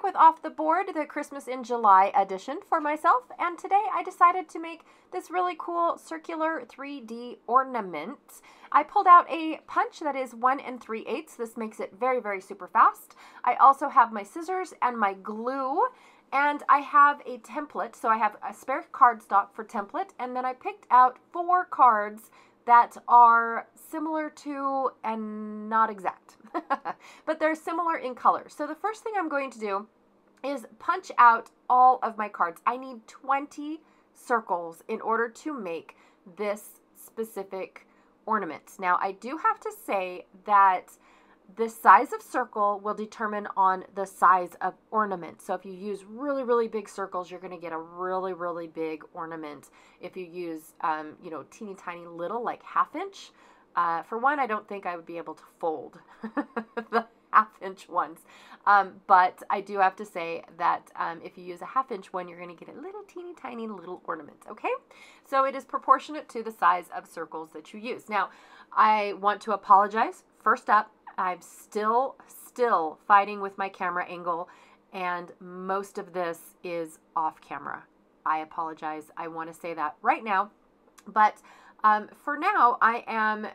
back with Off the Board, the Christmas in July edition for myself, and today I decided to make this really cool circular 3D ornament. I pulled out a punch that is 1 3/8. This makes it very, very super fast. I also have my scissors and my glue, and I have a template. So I have a spare cardstock for template, and then I picked out 4 cards that are similar to and not exact, but they're similar in color. So the first thing I'm going to do is punch out all of my cards. I need 20 circles in order to make this specific ornament. Now, I do have to say that the size of circle will determine on the size of ornament. So if you use really, really big circles, you're going to get a really, really big ornament. If you use, you know, teeny tiny little, like 1/2 inch, for one, I don't think I would be able to fold the 1/2 inch ones. But I do have to say that if you use a 1/2 inch one, you're going to get a little teeny tiny little ornament. Okay. So it is proportionate to the size of circles that you use. Now, I want to apologize. First up, I'm still fighting with my camera angle, and most of this is off camera. I apologize. I want to say that right now. But for now, I am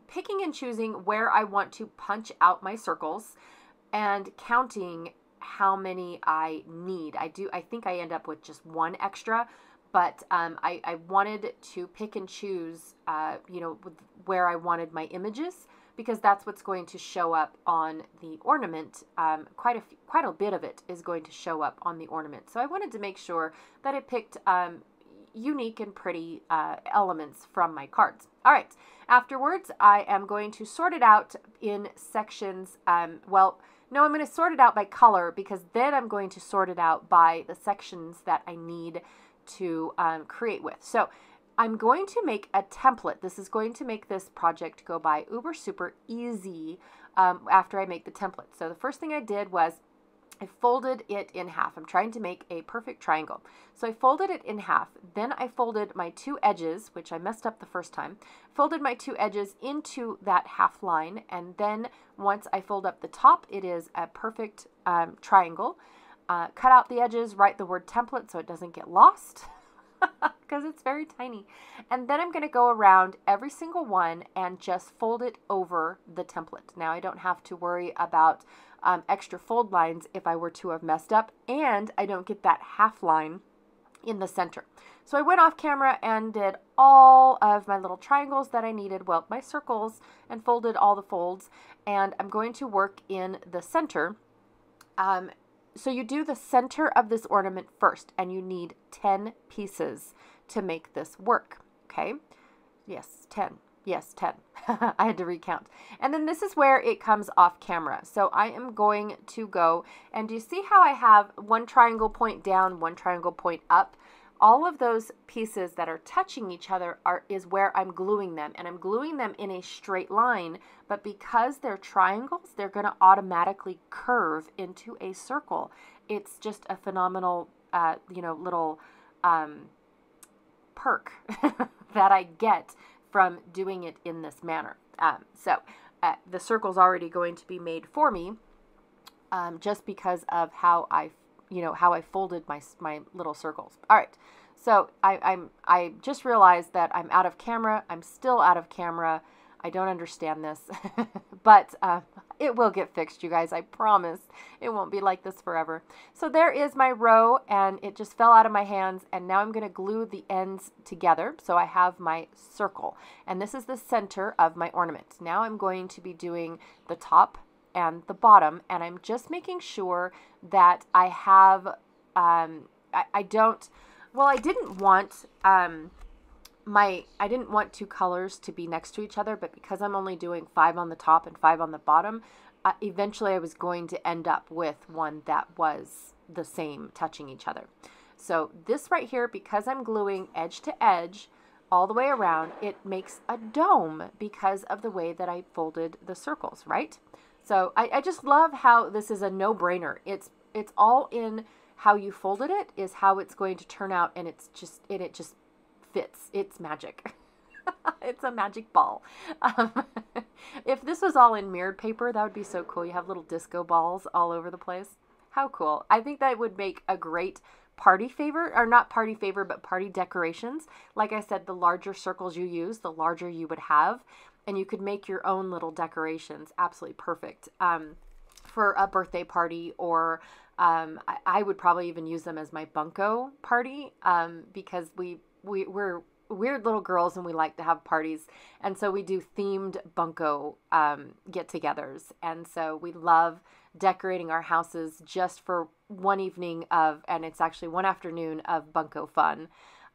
picking and choosing where I want to punch out my circles and counting how many I need. I think I end up with just 1 extra, but I wanted to pick and choose, you know, where I wanted my images, because that's what's going to show up on the ornament. Quite a bit of it is going to show up on the ornament. So I wanted to make sure that I picked unique and pretty elements from my cards. All right, afterwards, I am going to sort it out in sections. Well, no, I'm going to sort it out by color, because then I'm going to sort it out by the sections that I need to create with. So I'm going to make a template. This is going to make this project go by uber super easy after I make the template. So the first thing I did was I folded it in half. I'm trying to make a perfect triangle. So I folded it in half. Then I folded my 2 edges, which I messed up the first time, folded my 2 edges into that half line. And then once I fold up the top, it is a perfect triangle. Cut out the edges, write the word template so it doesn't get lost, because it's very tiny. And then I'm going to go around every single one and just fold it over the template. Now I don't have to worry about extra fold lines if I were to have messed up, and I don't get that half line in the center. So I went off camera and did all of my little triangles that I needed, well, my circles, and folded all the folds, and I'm going to work in the center. So you do the center of this ornament first, and you need 10 pieces to make this work, okay? Yes, 10. Yes, 10. I had to recount. And then this is where it comes off camera. So I am going to go, and do you see how I have 1 triangle point down, 1 triangle point up? All of those pieces that are touching each other is where I'm gluing them, and I'm gluing them in a straight line, but because they're triangles, they're going to automatically curve into a circle. It's just a phenomenal, you know, little perk that I get from doing it in this manner. So the circle's already going to be made for me, just because of how I folded my little circles. All right, so I just realized that I'm out of camera. I'm still out of camera. I don't understand this, but it will get fixed, you guys. I promise it won't be like this forever. So there is my row, and it just fell out of my hands, and now I'm going to glue the ends together. So I have my circle, and this is the center of my ornament. Now I'm going to be doing the top and the bottom, and I'm just making sure that I have, I didn't want, I didn't want 2 colors to be next to each other, but because I'm only doing 5 on the top and 5 on the bottom, eventually I was going to end up with one that was the same, touching each other. So this right here, because I'm gluing edge to edge all the way around, it makes a dome because of the way that I folded the circles, right? So I just love how this is a no-brainer. It's all in how you folded it is how it's going to turn out, and it just fits. It's magic. It's a magic ball. If this was all in mirrored paper, that would be so cool. You have little disco balls all over the place. How cool. I think that would make a great party favor, or not party favor, but party decorations. Like I said, the larger circles you use, the larger you would have, and you could make your own little decorations. Absolutely perfect for a birthday party, or I would probably even use them as my bunko party because we're weird little girls and we like to have parties, and so we do themed bunko get-togethers, and so we love decorating our houses just for one evening and it's actually one afternoon of bunko fun,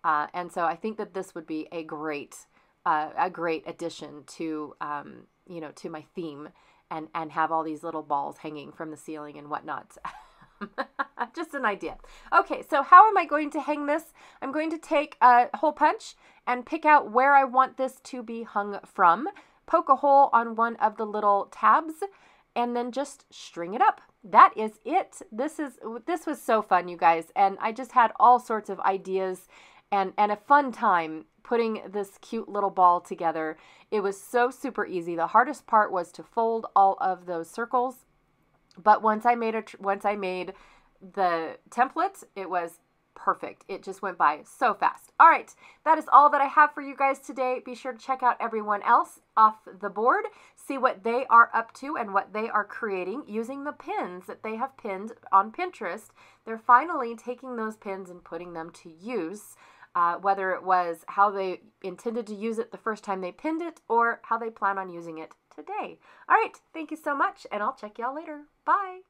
and so I think that this would be a great addition to to my theme, and have all these little balls hanging from the ceiling and whatnot. Just an idea. Okay, so how am I going to hang this? I'm going to take a hole punch and pick out where I want this to be hung from, poke a hole on one of the little tabs, and then just string it up. That is it. This was so fun, you guys, and I just had all sorts of ideas and a fun time putting this cute little ball together. It was so super easy. The hardest part was to fold all of those circles. But once I made the template, it was perfect. It just went by so fast. All right, that is all that I have for you guys today. Be sure to check out everyone else off the board, see what they are up to and what they are creating using the pins that they have pinned on Pinterest. They're finally taking those pins and putting them to use, whether it was how they intended to use it the first time they pinned it or how they plan on using it today. All right, thank you so much, and I'll check y'all later. Bye.